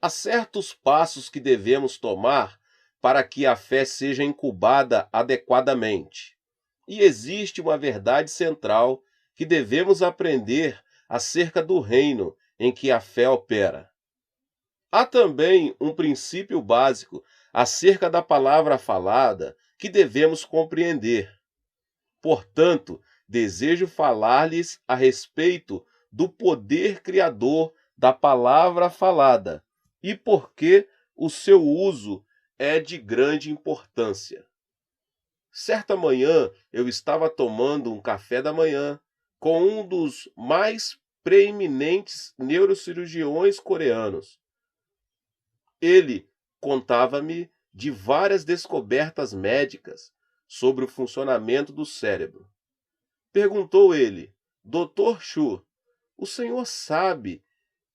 Há certos passos que devemos tomar para que a fé seja incubada adequadamente. E existe uma verdade central que devemos aprender acerca do reino em que a fé opera. Há também um princípio básico acerca da palavra falada que devemos compreender. Portanto, desejo falar-lhes a respeito do poder criador da palavra falada e por que o seu uso é de grande importância. Certa manhã, eu estava tomando um café da manhã com um dos mais preeminentes neurocirurgiões coreanos. Ele contava-me de várias descobertas médicas sobre o funcionamento do cérebro. Perguntou ele: Dr. Chu, o senhor sabe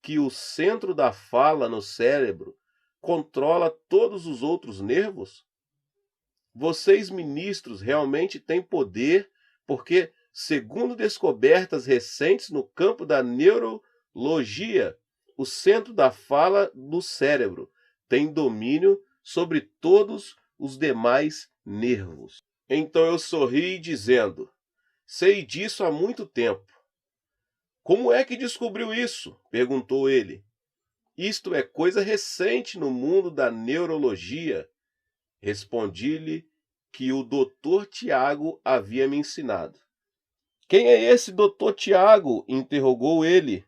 que o centro da fala no cérebro controla todos os outros nervos? Vocês, ministros, realmente têm poder porque, segundo descobertas recentes no campo da neurologia, o centro da fala do cérebro tem domínio sobre todos os demais nervos. Então eu sorri dizendo: sei disso há muito tempo. Como é que descobriu isso? Perguntou ele. Isto é coisa recente no mundo da neurologia. Respondi-lhe que o Dr. Tiago havia me ensinado. Quem é esse Dr. Tiago? Interrogou ele.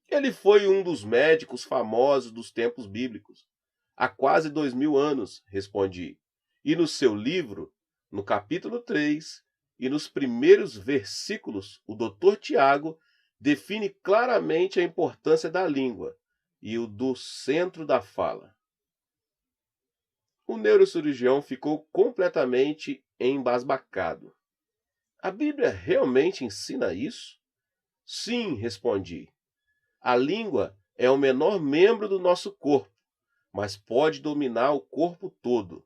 Ele foi um dos médicos famosos dos tempos bíblicos. Há quase 2000 anos, respondi. E no seu livro, no capítulo 3 e nos primeiros versículos, o Dr. Tiago define claramente a importância da língua e o do centro da fala. O neurocirurgião ficou completamente embasbacado. A Bíblia realmente ensina isso? Sim, respondi. A língua é o menor membro do nosso corpo, mas pode dominar o corpo todo.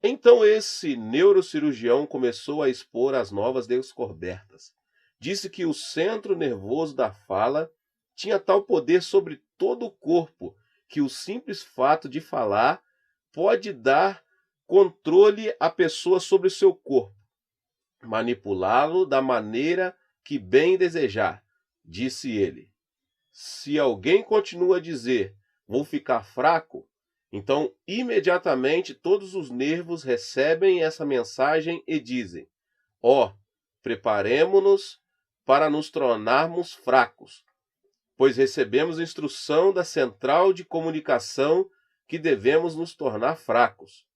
Então esse neurocirurgião começou a expor as novas descobertas. Disse que o centro nervoso da fala tinha tal poder sobre todo o corpo que o simples fato de falar pode dar controle à pessoa sobre o seu corpo, manipulá-lo da maneira que bem desejar, disse ele. Se alguém continua a dizer, vou ficar fraco, então imediatamente todos os nervos recebem essa mensagem e dizem, preparemo-nos para nos tornarmos fracos, pois recebemos instrução da central de comunicação que devemos nos tornar fracos.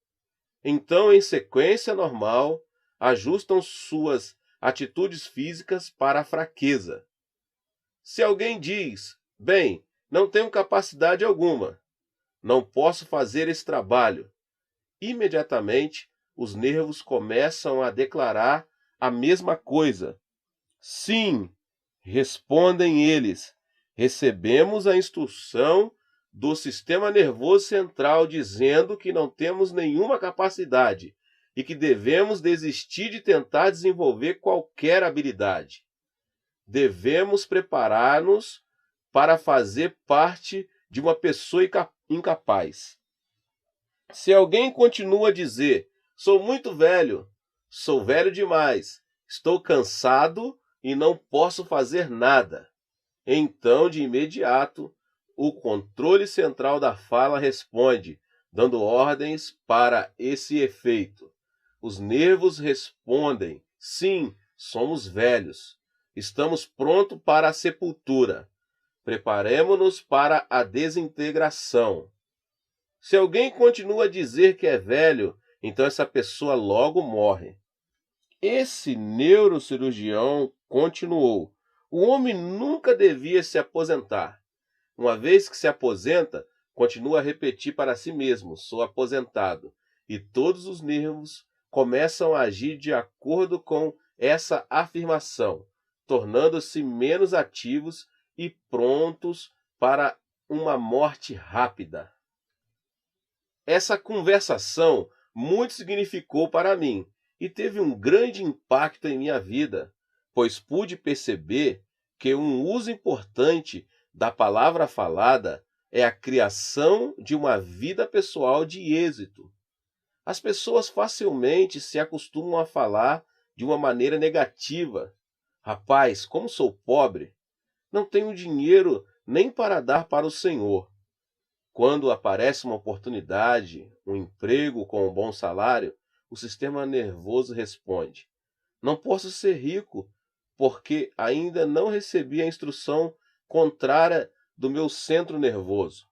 Então, em sequência normal, ajustam suas atitudes físicas para a fraqueza. Se alguém diz, bem, não tenho capacidade alguma, não posso fazer esse trabalho, imediatamente os nervos começam a declarar a mesma coisa. Sim, respondem eles, recebemos a instrução do sistema nervoso central dizendo que não temos nenhuma capacidade e que devemos desistir de tentar desenvolver qualquer habilidade. Devemos preparar-nos para fazer parte de uma pessoa incapaz. Se alguém continua a dizer, sou muito velho, sou velho demais, estou cansado e não posso fazer nada, então, de imediato, o controle central da fala responde, dando ordens para esse efeito. Os nervos respondem, sim, somos velhos. Estamos prontos para a sepultura. Preparemo-nos para a desintegração. Se alguém continua a dizer que é velho, então essa pessoa logo morre. Esse neurocirurgião continuou. O homem nunca devia se aposentar. Uma vez que se aposenta, continua a repetir para si mesmo, sou aposentado. E todos os nervos começam a agir de acordo com essa afirmação, tornando-se menos ativos e prontos para uma morte rápida. Essa conversação muito significou para mim e teve um grande impacto em minha vida, pois pude perceber que um uso importante da palavra falada é a criação de uma vida pessoal de êxito. As pessoas facilmente se acostumam a falar de uma maneira negativa. Rapaz, como sou pobre, não tenho dinheiro nem para dar para o Senhor. Quando aparece uma oportunidade, um emprego com um bom salário, o sistema nervoso responde: não posso ser rico, porque ainda não recebi a instrução contrária do meu centro nervoso.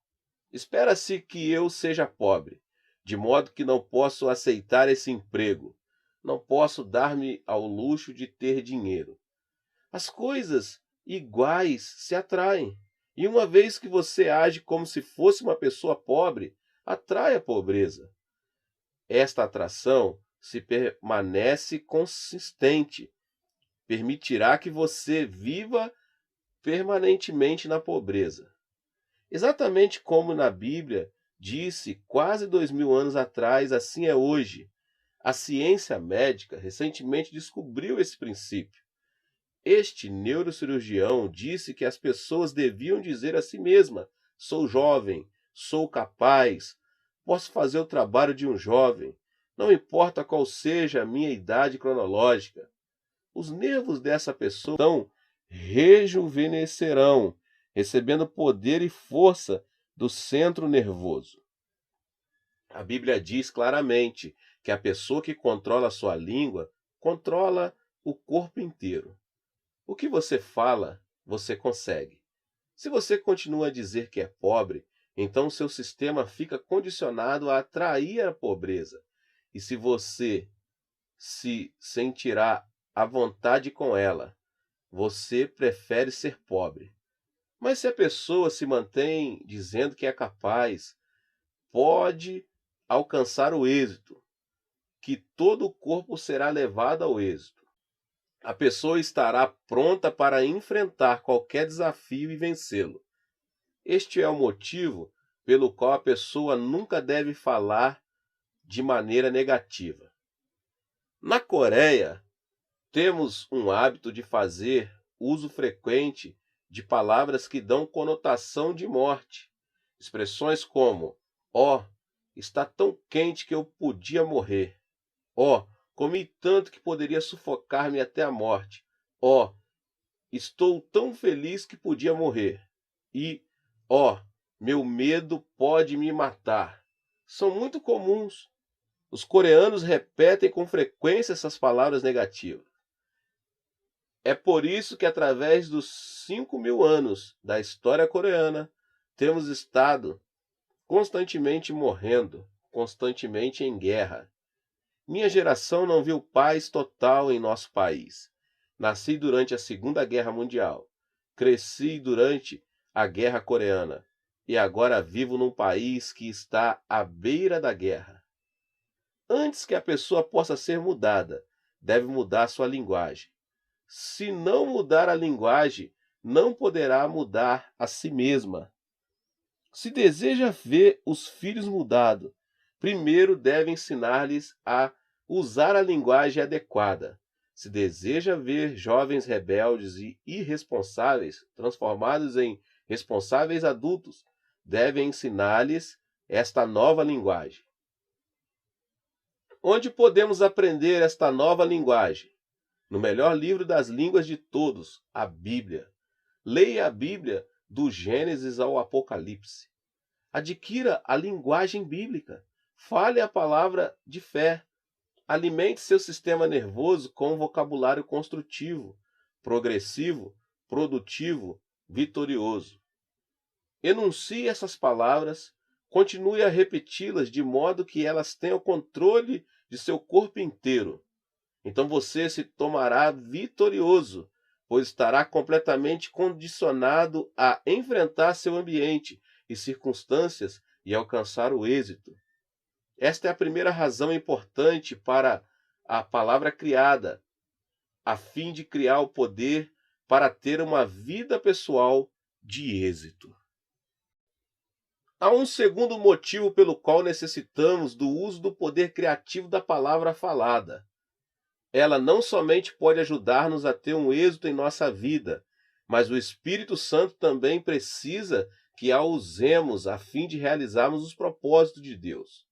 Espera-se que eu seja pobre, de modo que não posso aceitar esse emprego. Não posso dar-me ao luxo de ter dinheiro. As coisas iguais se atraem. E uma vez que você age como se fosse uma pessoa pobre, atrai a pobreza. Esta atração, se permanece consistente, permitirá que você viva permanentemente na pobreza. Exatamente como na Bíblia disse quase 2000 anos atrás, assim é hoje. A ciência médica recentemente descobriu esse princípio. Este neurocirurgião disse que as pessoas deviam dizer a si mesma: sou jovem, sou capaz, posso fazer o trabalho de um jovem, não importa qual seja a minha idade cronológica. Os nervos dessa pessoa então rejuvenescerão, recebendo poder e força do centro nervoso. A Bíblia diz claramente que a pessoa que controla a sua língua controla o corpo inteiro. O que você fala, você consegue. Se você continua a dizer que é pobre, então seu sistema fica condicionado a atrair a pobreza. E se você se sentirá à vontade com ela, você prefere ser pobre. Mas se a pessoa se mantém dizendo que é capaz, pode alcançar o êxito, que todo o corpo será levado ao êxito. A pessoa estará pronta para enfrentar qualquer desafio e vencê-lo. Este é o motivo pelo qual a pessoa nunca deve falar de maneira negativa. Na Coreia, temos um hábito de fazer uso frequente de palavras que dão conotação de morte. Expressões como: ó, está tão quente que eu podia morrer. Ó, comi tanto que poderia sufocar-me até a morte. Ó, estou tão feliz que podia morrer. E, ó, meu medo pode me matar. São muito comuns. Os coreanos repetem com frequência essas palavras negativas. É por isso que, através dos 5.000 anos da história coreana, temos estado constantemente morrendo, constantemente em guerra. Minha geração não viu paz total em nosso país. Nasci durante a Segunda Guerra Mundial. Cresci durante a Guerra Coreana. E agora vivo num país que está à beira da guerra. Antes que a pessoa possa ser mudada, deve mudar sua linguagem. Se não mudar a linguagem, não poderá mudar a si mesma. Se deseja ver os filhos mudados, primeiro deve ensinar-lhes a usar a linguagem adequada. Se deseja ver jovens rebeldes e irresponsáveis transformados em responsáveis adultos, deve ensinar-lhes esta nova linguagem. Onde podemos aprender esta nova linguagem? No melhor livro das línguas de todos, a Bíblia. Leia a Bíblia do Gênesis ao Apocalipse. Adquira a linguagem bíblica. Fale a palavra de fé. Alimente seu sistema nervoso com um vocabulário construtivo, progressivo, produtivo, vitorioso. Enuncie essas palavras, continue a repeti-las de modo que elas tenham controle de seu corpo inteiro. Então você se tomará vitorioso, pois estará completamente condicionado a enfrentar seu ambiente e circunstâncias e alcançar o êxito. Esta é a primeira razão importante para a palavra criada, a fim de criar o poder para ter uma vida pessoal de êxito. Há um segundo motivo pelo qual necessitamos do uso do poder criativo da palavra falada. Ela não somente pode ajudar-nos a ter um êxito em nossa vida, mas o Espírito Santo também precisa que a usemos a fim de realizarmos os propósitos de Deus.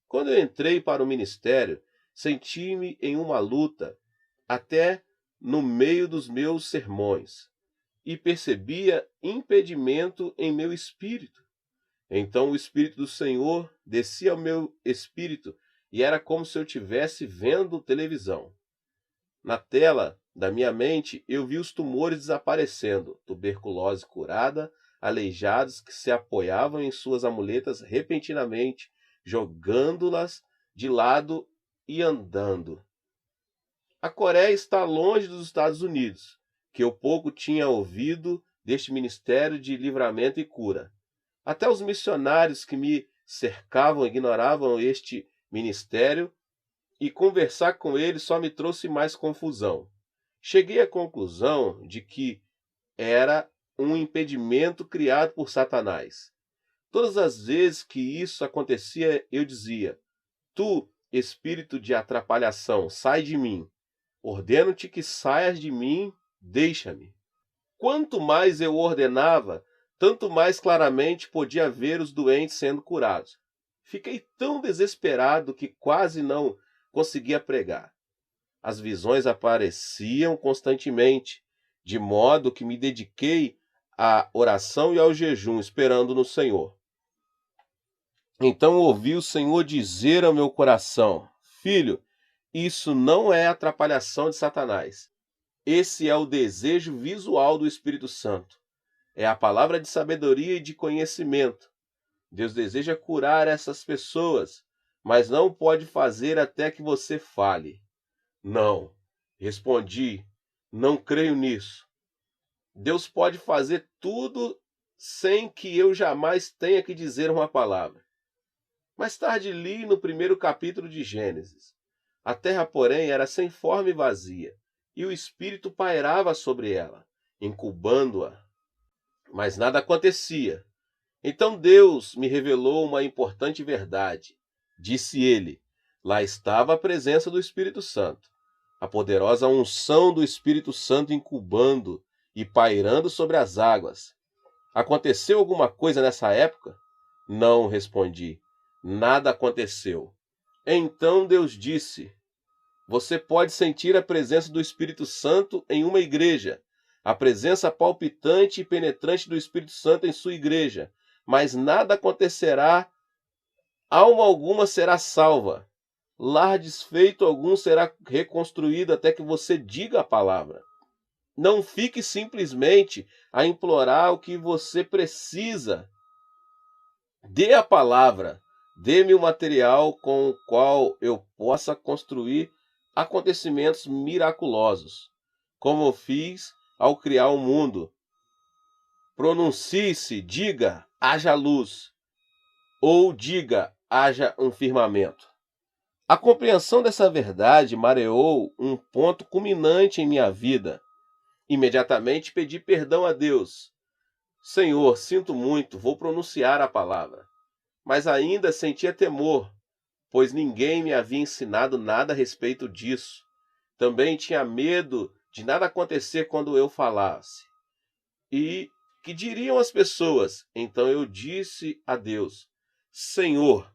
Quando eu entrei para o ministério, senti-me em uma luta até no meio dos meus sermões e percebia impedimento em meu espírito. Então o Espírito do Senhor descia ao meu espírito e era como se eu estivesse vendo televisão. Na tela da minha mente, eu vi os tumores desaparecendo, tuberculose curada, aleijados que se apoiavam em suas amuletas repentinamente, jogando-las de lado e andando. A Coreia está longe dos Estados Unidos, que eu pouco tinha ouvido deste ministério de livramento e cura. Até os missionários que me cercavam ignoravam este ministério e conversar com eles só me trouxe mais confusão. Cheguei à conclusão de que era um impedimento criado por Satanás. Todas as vezes que isso acontecia, eu dizia: Tu, espírito de atrapalhação, sai de mim. Ordeno-te que saias de mim, deixa-me. Quanto mais eu ordenava, tanto mais claramente podia ver os doentes sendo curados. Fiquei tão desesperado que quase não conseguia pregar. As visões apareciam constantemente, de modo que me dediquei à oração e ao jejum, esperando no Senhor. Então ouvi o Senhor dizer ao meu coração: Filho, isso não é atrapalhação de Satanás. Esse é o desejo visual do Espírito Santo. É a palavra de sabedoria e de conhecimento. Deus deseja curar essas pessoas, mas não pode fazer até que você fale. Não, respondi, não creio nisso. Deus pode fazer tudo sem que eu jamais tenha que dizer uma palavra. Mais tarde li no primeiro capítulo de Gênesis. A terra, porém, era sem forma e vazia, e o Espírito pairava sobre ela, incubando-a. Mas nada acontecia. Então Deus me revelou uma importante verdade. Disse ele: lá estava a presença do Espírito Santo, a poderosa unção do Espírito Santo incubando e pairando sobre as águas. Aconteceu alguma coisa nessa época? Não, respondi. Nada aconteceu. Então Deus disse: você pode sentir a presença do Espírito Santo em uma igreja, a presença palpitante e penetrante do Espírito Santo em sua igreja, mas nada acontecerá, alma alguma será salva, lar desfeito algum será reconstruído até que você diga a palavra. Não fique simplesmente a implorar o que você precisa. Dê a palavra, dê-me o material com o qual eu possa construir acontecimentos miraculosos, como eu fiz ao criar o mundo. Pronuncie-se, diga, haja luz, ou diga, haja um firmamento. A compreensão dessa verdade mareou um ponto culminante em minha vida. Imediatamente pedi perdão a Deus. Senhor, sinto muito, vou pronunciar a palavra. Mas ainda sentia temor, pois ninguém me havia ensinado nada a respeito disso. Também tinha medo de nada acontecer quando eu falasse. E que diriam as pessoas? Então eu disse a Deus: Senhor,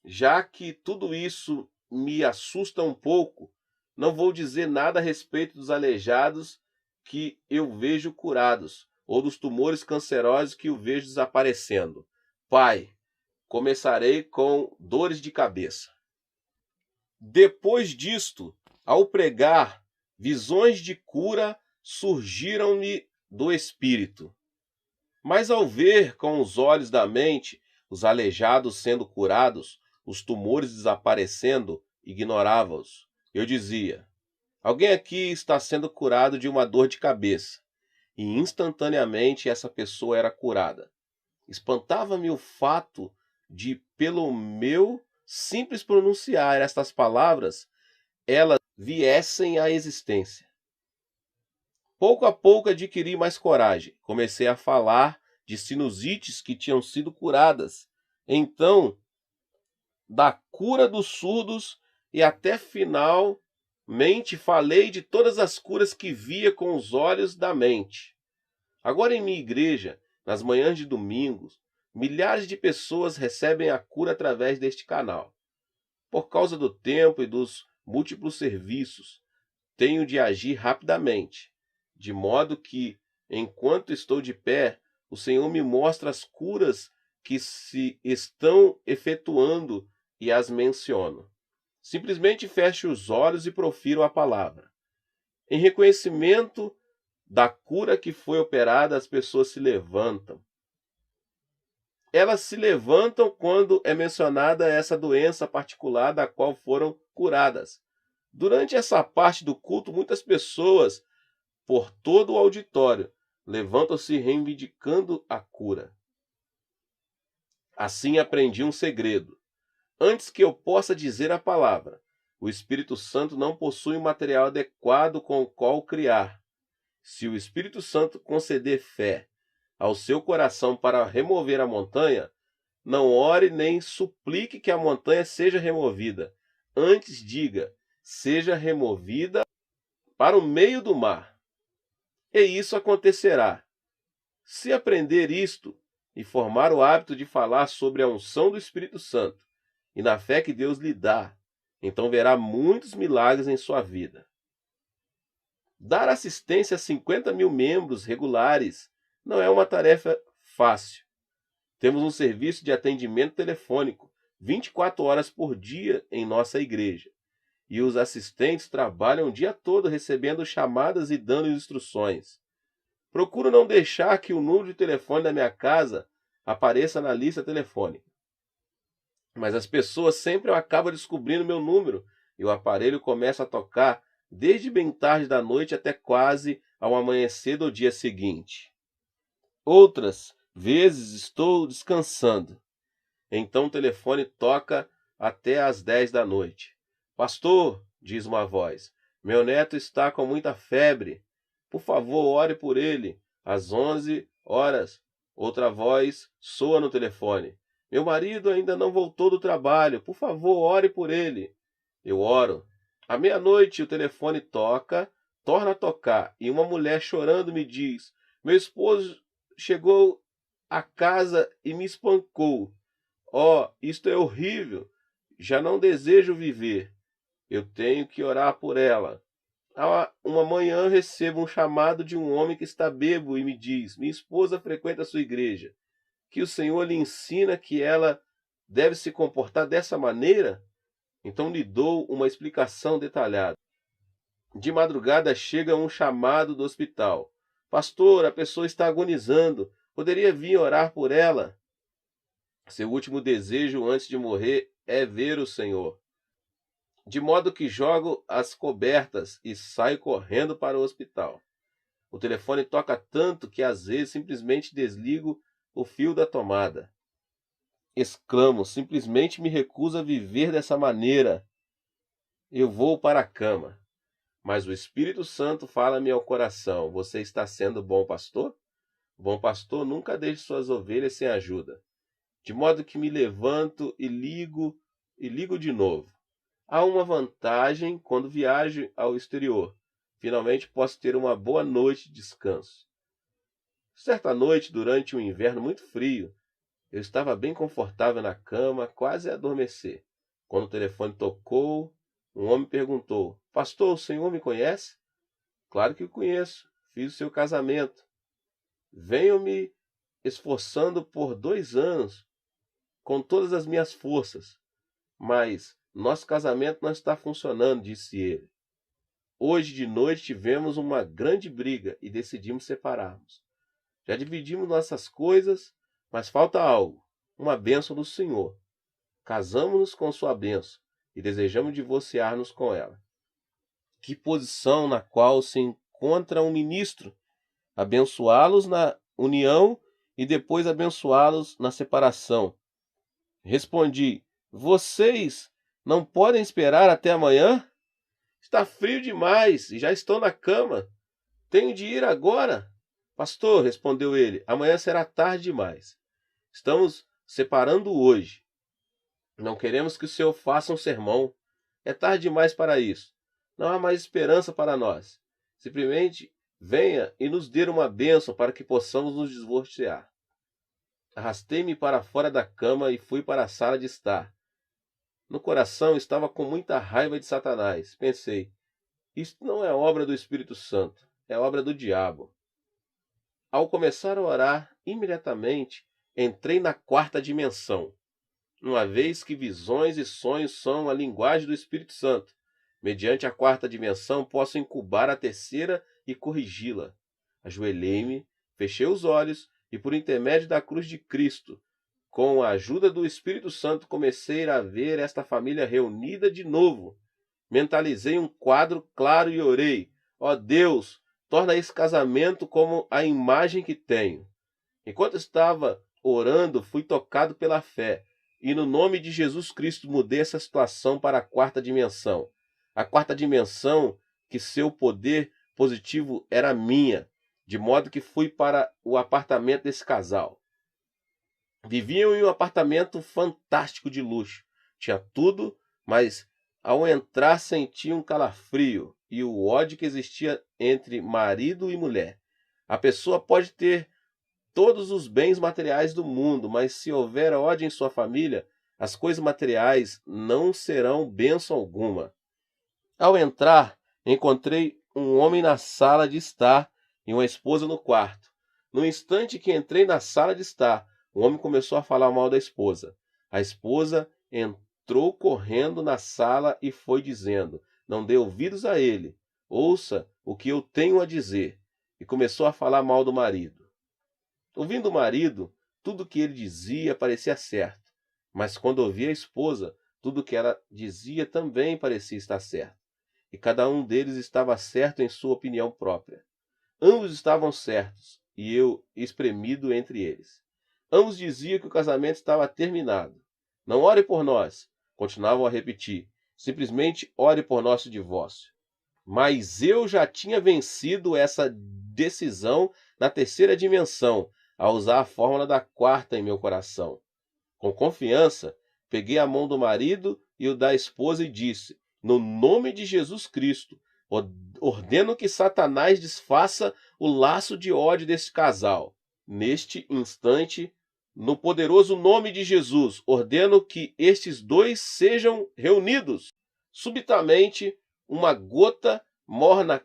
já que tudo isso me assusta um pouco, não vou dizer nada a respeito dos aleijados que eu vejo curados, ou dos tumores cancerosos que eu vejo desaparecendo. Pai, começarei com dores de cabeça. Depois disto, ao pregar, visões de cura surgiram-me do Espírito. Mas ao ver com os olhos da mente os aleijados sendo curados, os tumores desaparecendo, ignorava-os. Eu dizia: alguém aqui está sendo curado de uma dor de cabeça. E instantaneamente essa pessoa era curada. Espantava-me o fato de, pelo meu simples pronunciar estas palavras, elas viessem à existência. Pouco a pouco adquiri mais coragem. Comecei a falar de sinusites que tinham sido curadas. Então, da cura dos surdos e até finalmente falei de todas as curas que via com os olhos da mente. Agora em minha igreja, Nas manhãs de domingos, milhares de pessoas recebem a cura através deste canal. Por causa do tempo e dos múltiplos serviços, tenho de agir rapidamente, de modo que, enquanto estou de pé, o Senhor me mostra as curas que se estão efetuando e as menciono. Simplesmente fecho os olhos e profiro a palavra. Em reconhecimento da cura que foi operada, as pessoas se levantam. Elas se levantam quando é mencionada essa doença particular da qual foram curadas. Durante essa parte do culto, muitas pessoas, por todo o auditório, levantam-se reivindicando a cura. Assim aprendi um segredo. Antes que eu possa dizer a palavra, o Espírito Santo não possui um material adequado com o qual criar. Se o Espírito Santo conceder fé ao seu coração para remover a montanha, não ore nem suplique que a montanha seja removida. Antes diga, seja removida para o meio do mar. E isso acontecerá. Se aprender isto e formar o hábito de falar sobre a unção do Espírito Santo e na fé que Deus lhe dá, então verá muitos milagres em sua vida. Dar assistência a 50 mil membros regulares não é uma tarefa fácil. Temos um serviço de atendimento telefônico 24 horas por dia em nossa igreja. E os assistentes trabalham o dia todo recebendo chamadas e dando instruções. Procuro não deixar que o número de telefone da minha casa apareça na lista telefônica. Mas as pessoas sempre acabam descobrindo meu número e o aparelho começa a tocar desde bem tarde da noite até quase ao amanhecer do dia seguinte. Outras vezes estou descansando. Então o telefone toca até às 10 da noite. Pastor, diz uma voz, meu neto está com muita febre. Por favor, ore por ele. Às 11 horas, outra voz soa no telefone. Meu marido ainda não voltou do trabalho. Por favor, ore por ele. Eu oro. À meia-noite, o telefone toca, torna a tocar, e uma mulher chorando me diz: meu esposo chegou a casa e me espancou. Oh, isto é horrível. Já não desejo viver. Eu tenho que orar por ela. Uma manhã recebo um chamado de um homem que está bêbado e me diz: minha esposa frequenta a sua igreja. Que o Senhor lhe ensina que ela deve se comportar dessa maneira? Então lhe dou uma explicação detalhada. De madrugada chega um chamado do hospital. Pastor, a pessoa está agonizando. Poderia vir orar por ela? Seu último desejo antes de morrer é ver o Senhor. De modo que jogo as cobertas e saio correndo para o hospital. O telefone toca tanto que às vezes simplesmente desligo o fio da tomada. Exclamo, simplesmente me recuso a viver dessa maneira. Eu vou para a cama. Mas o Espírito Santo fala-me ao coração: você está sendo bom pastor? O bom pastor nunca deixa suas ovelhas sem ajuda. De modo que me levanto e ligo de novo. Há uma vantagem quando viajo ao exterior. Finalmente posso ter uma boa noite de descanso. Certa noite, durante um inverno muito frio, eu estava bem confortável na cama, quase a adormecer. Quando o telefone tocou, um homem perguntou: pastor, o senhor me conhece? Claro que o conheço. Fiz o seu casamento. Venho me esforçando por 2 anos, com todas as minhas forças. Mas nosso casamento não está funcionando, disse ele. Hoje de noite tivemos uma grande briga e decidimos separarmos. Já dividimos nossas coisas, mas falta algo, uma bênção do Senhor. Casamos-nos com sua bênção e desejamos divorciar-nos com ela. Que posição na qual se encontra um ministro? Abençoá-los na união e depois abençoá-los na separação. Respondi: vocês não podem esperar até amanhã? Está frio demais e já estou na cama. Tenho de ir agora. Pastor, respondeu ele, amanhã será tarde demais. Estamos separando hoje. Não queremos que o senhor faça um sermão. É tarde demais para isso. Não há mais esperança para nós. Simplesmente venha e nos dê uma bênção para que possamos nos divorciar. Arrastei-me para fora da cama e fui para a sala de estar. No coração estava com muita raiva de Satanás. Pensei, isto não é obra do Espírito Santo, é obra do diabo. Ao começar a orar, imediatamente entrei na quarta dimensão, uma vez que visões e sonhos são a linguagem do Espírito Santo. Mediante a quarta dimensão, posso incubar a terceira e corrigi-la. Ajoelhei-me, fechei os olhos e, por intermédio da cruz de Cristo, com a ajuda do Espírito Santo, comecei a ver esta família reunida de novo. Mentalizei um quadro claro e orei: ó Deus, torna esse casamento como a imagem que tenho. Enquanto estava orando, fui tocado pela fé. E no nome de Jesus Cristo mudei essa situação para a quarta dimensão. A quarta dimensão, que seu poder positivo era minha, de modo que fui para o apartamento desse casal. Viviam em um apartamento fantástico de luxo. Tinha tudo, mas ao entrar senti um calafrio e o ódio que existia entre marido e mulher. A pessoa pode ter todos os bens materiais do mundo, mas se houver ódio em sua família, as coisas materiais não serão bênção alguma. Ao entrar, encontrei um homem na sala de estar e uma esposa no quarto. No instante que entrei na sala de estar, o homem começou a falar mal da esposa. A esposa entrou correndo na sala e foi dizendo: não dê ouvidos a ele, ouça o que eu tenho a dizer. E começou a falar mal do marido. Ouvindo o marido, tudo o que ele dizia parecia certo, mas quando ouvia a esposa, tudo o que ela dizia também parecia estar certo. E cada um deles estava certo em sua opinião própria. Ambos estavam certos, e eu espremido entre eles. Ambos diziam que o casamento estava terminado. Não ore por nós, continuavam a repetir. Simplesmente ore por nosso divórcio. Mas eu já tinha vencido essa decisão na terceira dimensão, a usar a fórmula da quarta em meu coração. Com confiança, peguei a mão do marido e o da esposa e disse: no nome de Jesus Cristo, ordeno que Satanás desfaça o laço de ódio desse casal. Neste instante, no poderoso nome de Jesus, ordeno que estes dois sejam reunidos. Subitamente, uma gota morna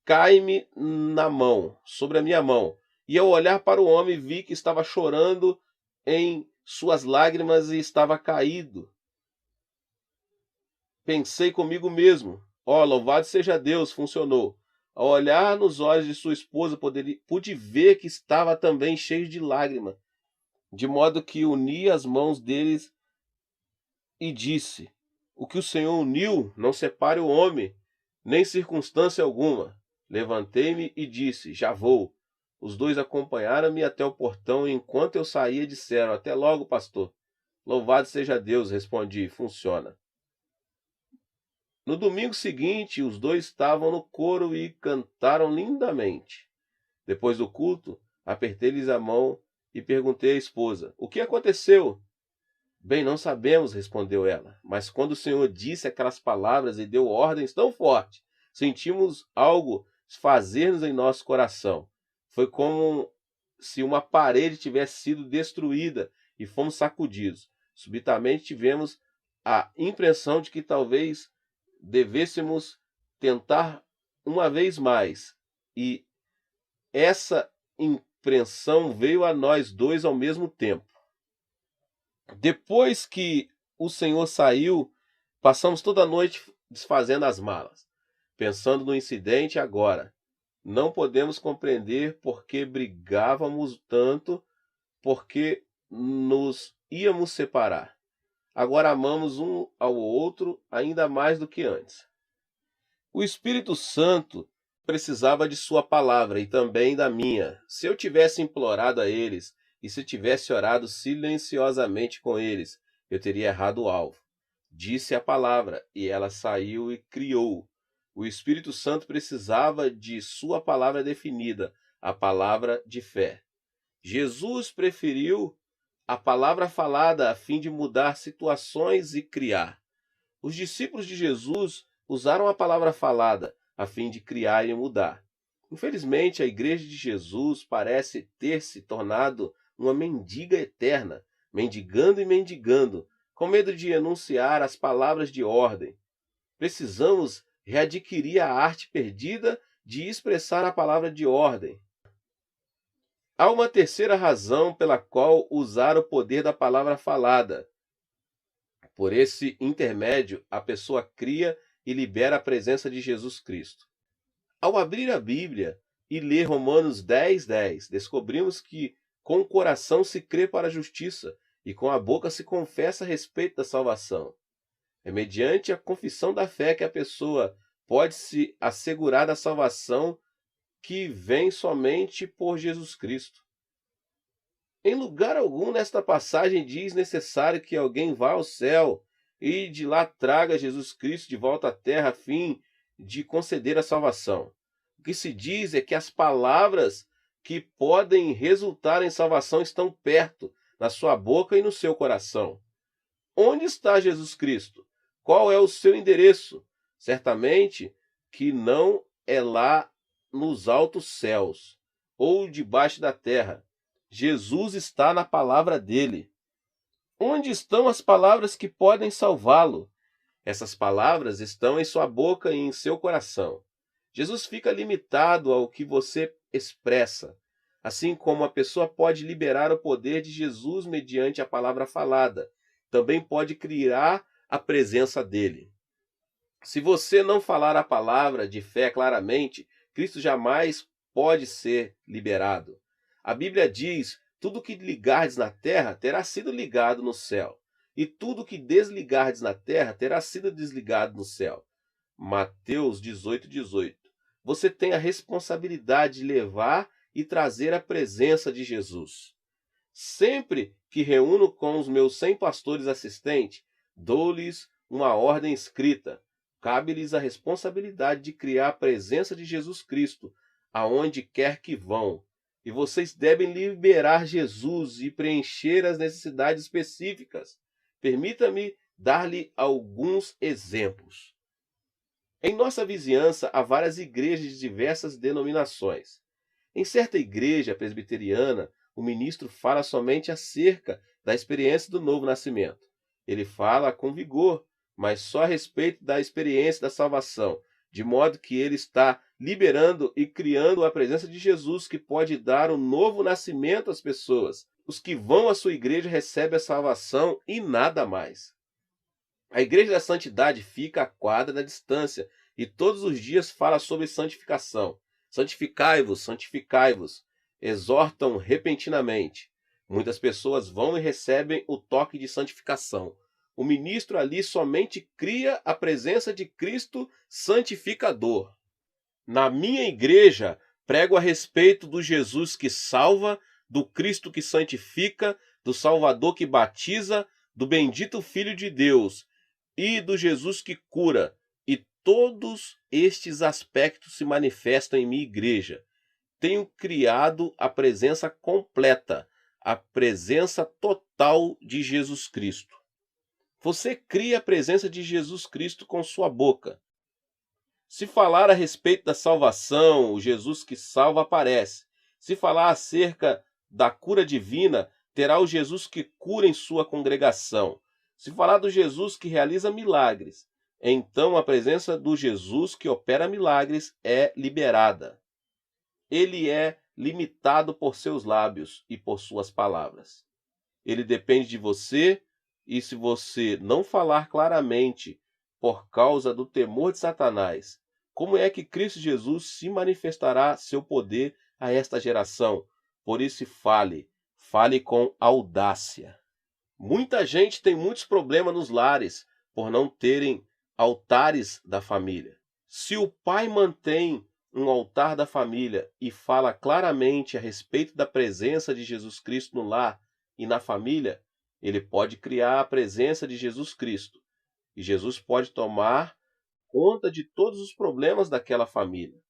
cai-me na mão, sobre a minha mão. E ao olhar para o homem, vi que estava chorando em suas lágrimas e estava caído. Pensei comigo mesmo: ó, louvado seja Deus, funcionou. Ao olhar nos olhos de sua esposa, pude ver que estava também cheio de lágrimas, de modo que uni as mãos deles e disse: o que o Senhor uniu, não separe o homem, nem circunstância alguma. Levantei-me e disse: já vou. Os dois acompanharam-me até o portão e enquanto eu saía disseram: até logo, pastor. Louvado seja Deus, respondi: funciona. No domingo seguinte, os dois estavam no coro e cantaram lindamente. Depois do culto, apertei-lhes a mão e perguntei à esposa: o que aconteceu? Bem, não sabemos, respondeu ela, mas quando o Senhor disse aquelas palavras e deu ordens tão fortes, sentimos algo fazer-nos em nosso coração. Foi como se uma parede tivesse sido destruída e fomos sacudidos. Subitamente tivemos a impressão de que talvez devêssemos tentar uma vez mais. E essa impressão veio a nós dois ao mesmo tempo. Depois que o Senhor saiu, passamos toda a noite desfazendo as malas, pensando no incidente agora. Não podemos compreender por que brigávamos tanto, porque nos íamos separar. Agora amamos um ao outro ainda mais do que antes. O Espírito Santo precisava de sua palavra e também da minha. Se eu tivesse implorado a eles e se tivesse orado silenciosamente com eles, eu teria errado o alvo. Disse a palavra e ela saiu e criou. O Espírito Santo precisava de sua palavra definida, a palavra de fé. Jesus preferiu a palavra falada a fim de mudar situações e criar. Os discípulos de Jesus usaram a palavra falada a fim de criar e mudar. Infelizmente, a Igreja de Jesus parece ter se tornado uma mendiga eterna, mendigando e mendigando, com medo de enunciar as palavras de ordem. Precisamos readquirir a arte perdida de expressar a palavra de ordem. Há uma terceira razão pela qual usar o poder da palavra falada. Por esse intermédio, a pessoa cria e libera a presença de Jesus Cristo. Ao abrir a Bíblia e ler Romanos 10:10, descobrimos que com o coração se crê para a justiça e com a boca se confessa a respeito da salvação. É mediante a confissão da fé que a pessoa pode se assegurar da salvação que vem somente por Jesus Cristo. Em lugar algum nesta passagem diz necessário que alguém vá ao céu e de lá traga Jesus Cristo de volta à terra a fim de conceder a salvação. O que se diz é que as palavras que podem resultar em salvação estão perto, na sua boca e no seu coração. Onde está Jesus Cristo? Qual é o seu endereço? Certamente que não é lá nos altos céus ou debaixo da terra. Jesus está na palavra dele. Onde estão as palavras que podem salvá-lo? Essas palavras estão em sua boca e em seu coração. Jesus fica limitado ao que você expressa, assim como a pessoa pode liberar o poder de Jesus mediante a palavra falada, também pode criar a presença dele. Se você não falar a palavra de fé claramente, Cristo jamais pode ser liberado. A Bíblia diz: tudo que ligardes na terra terá sido ligado no céu, e tudo que desligardes na terra terá sido desligado no céu. Mateus 18:18. Você tem a responsabilidade de levar e trazer a presença de Jesus. Sempre que reúno com os meus 100 pastores assistentes, dou-lhes uma ordem escrita. Cabe-lhes a responsabilidade de criar a presença de Jesus Cristo aonde quer que vão. E vocês devem liberar Jesus e preencher as necessidades específicas. Permita-me dar-lhe alguns exemplos. Em nossa vizinhança há várias igrejas de diversas denominações. Em certa igreja presbiteriana, o ministro fala somente acerca da experiência do novo nascimento. Ele fala com vigor, mas só a respeito da experiência da salvação, de modo que ele está liberando e criando a presença de Jesus que pode dar um novo nascimento às pessoas. Os que vão à sua igreja recebem a salvação e nada mais. A igreja da santidade fica a quadra da distância e todos os dias fala sobre santificação. Santificai-vos, santificai-vos. Exortam repentinamente. Muitas pessoas vão e recebem o toque de santificação. O ministro ali somente cria a presença de Cristo santificador. Na minha igreja, prego a respeito do Jesus que salva, do Cristo que santifica, do Salvador que batiza, do bendito Filho de Deus e do Jesus que cura. E todos estes aspectos se manifestam em minha igreja. Tenho criado a presença completa, a presença total de Jesus Cristo. Você cria a presença de Jesus Cristo com sua boca. Se falar a respeito da salvação, o Jesus que salva aparece. Se falar acerca da cura divina, terá o Jesus que cura em sua congregação. Se falar do Jesus que realiza milagres, então a presença do Jesus que opera milagres é liberada. Ele é limitado por seus lábios e por suas palavras. Ele depende de você, e se você não falar claramente por causa do temor de Satanás, como é que Cristo Jesus se manifestará seu poder a esta geração? Por isso fale com audácia. Muita gente tem muitos problemas nos lares por não terem altares da família. Se o pai mantém um altar da família e fala claramente a respeito da presença de Jesus Cristo no lar e na família, ele pode criar a presença de Jesus Cristo. E Jesus pode tomar conta de todos os problemas daquela família.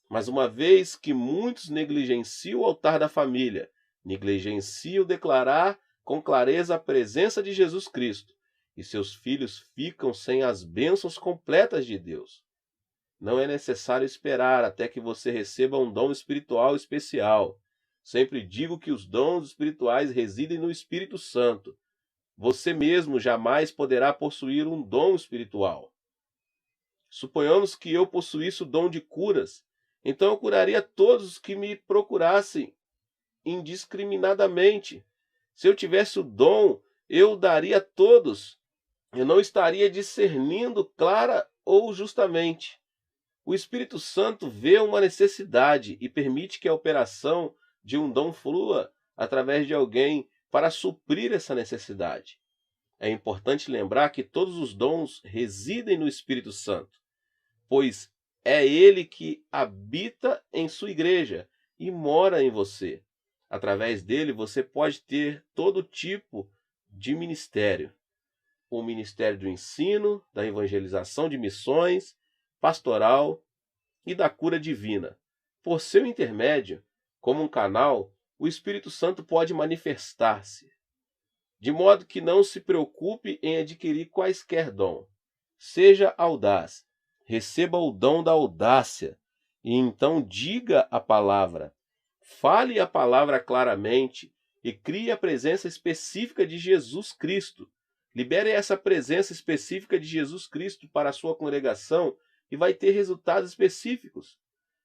Mas uma vez que muitos negligenciam o altar da família, negligenciam declarar com clareza a presença de Jesus Cristo, e seus filhos ficam sem as bênçãos completas de Deus. Não é necessário esperar até que você receba um dom espiritual especial. Sempre digo que os dons espirituais residem no Espírito Santo. Você mesmo jamais poderá possuir um dom espiritual. Suponhamos que eu possuísse o dom de curas, então eu curaria todos os que me procurassem indiscriminadamente. Se eu tivesse o dom, eu o daria a todos. Eu não estaria discernindo clara ou justamente. O Espírito Santo vê uma necessidade e permite que a operação de um dom flua através de alguém para suprir essa necessidade. É importante lembrar que todos os dons residem no Espírito Santo, pois é ele que habita em sua igreja e mora em você. Através dele você pode ter todo tipo de ministério. O ministério do ensino, da evangelização de missões, pastoral e da cura divina. Por seu intermédio, como um canal, o Espírito Santo pode manifestar-se. De modo que não se preocupe em adquirir quaisquer dom. Seja audaz, receba o dom da audácia, e então diga a palavra. Fale a palavra claramente e crie a presença específica de Jesus Cristo. Libere essa presença específica de Jesus Cristo para a sua congregação e vai ter resultados específicos.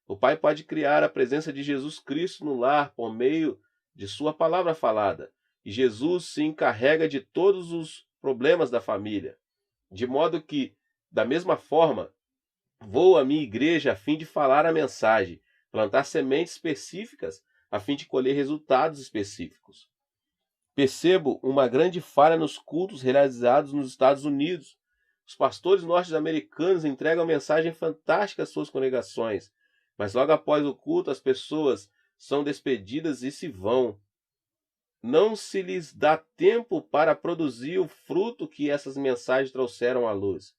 O Pai pode criar a presença de Jesus Cristo no lar por meio de sua palavra falada. E Jesus se encarrega de todos os problemas da família. De modo que, da mesma forma, vou à minha igreja a fim de falar a mensagem, plantar sementes específicas a fim de colher resultados específicos. Percebo uma grande falha nos cultos realizados nos Estados Unidos. Os pastores norte-americanos entregam mensagem fantástica às suas congregações, mas logo após o culto as pessoas são despedidas e se vão. Não se lhes dá tempo para produzir o fruto que essas mensagens trouxeram à luz.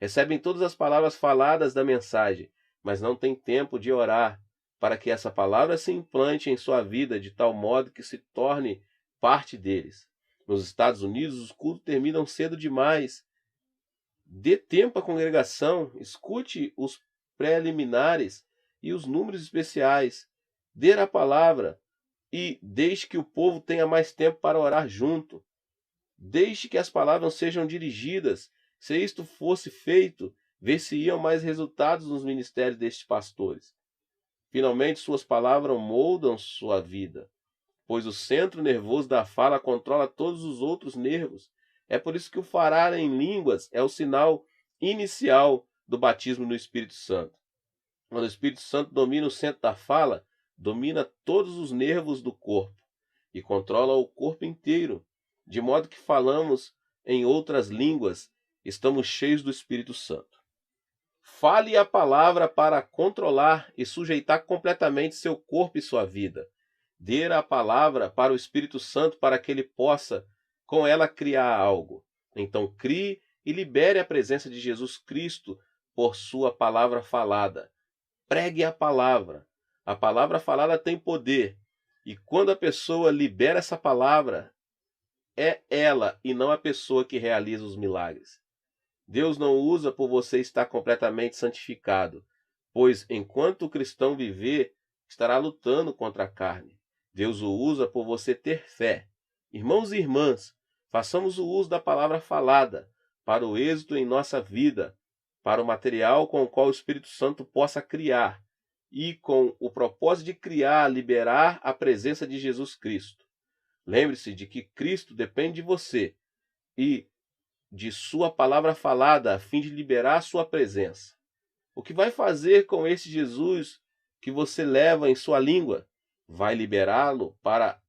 Recebem todas as palavras faladas da mensagem, mas não têm tempo de orar para que essa palavra se implante em sua vida de tal modo que se torne parte deles. Nos Estados Unidos, os cultos terminam cedo demais. Dê tempo à congregação, escute os preliminares e os números especiais. Dê a palavra e deixe que o povo tenha mais tempo para orar junto. Deixe que as palavras sejam dirigidas. Se isto fosse feito, ver-se-iam mais resultados nos ministérios destes pastores. Finalmente, suas palavras moldam sua vida, pois o centro nervoso da fala controla todos os outros nervos. É por isso que o falar em línguas é o sinal inicial do batismo no Espírito Santo. Quando o Espírito Santo domina o centro da fala, domina todos os nervos do corpo e controla o corpo inteiro, de modo que falamos em outras línguas, estamos cheios do Espírito Santo. Fale a palavra para controlar e sujeitar completamente seu corpo e sua vida. Dê a palavra para o Espírito Santo para que ele possa, com ela, criar algo. Então crie e libere a presença de Jesus Cristo por sua palavra falada. Pregue a palavra. A palavra falada tem poder. E quando a pessoa libera essa palavra, é ela e não a pessoa que realiza os milagres. Deus não usa por você estar completamente santificado, pois enquanto o cristão viver, estará lutando contra a carne. Deus o usa por você ter fé. Irmãos e irmãs, façamos o uso da palavra falada para o êxito em nossa vida, para o material com o qual o Espírito Santo possa criar e com o propósito de criar, liberar a presença de Jesus Cristo. Lembre-se de que Cristo depende de você e de sua palavra falada a fim de liberar sua presença. O que vai fazer com esse Jesus que você leva em sua língua? Vai liberá-lo para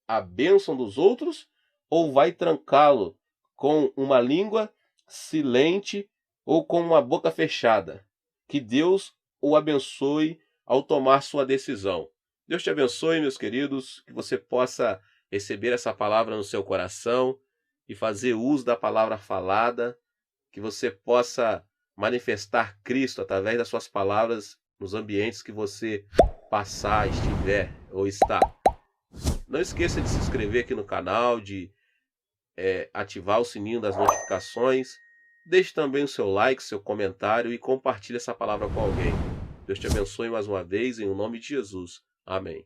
a bênção dos outros ou vai trancá-lo com uma língua silente ou com uma boca fechada? Que Deus o abençoe ao tomar sua decisão. Deus te abençoe, meus queridos, que você possa receber essa palavra no seu coração e fazer uso da palavra falada, que você possa manifestar Cristo através das suas palavras nos ambientes que você passar, estiver ou está. Não esqueça de se inscrever aqui no canal, de ativar o sininho das notificações. Deixe também o seu like, seu comentário e compartilhe essa palavra com alguém. Deus te abençoe mais uma vez, em nome de Jesus. Amém.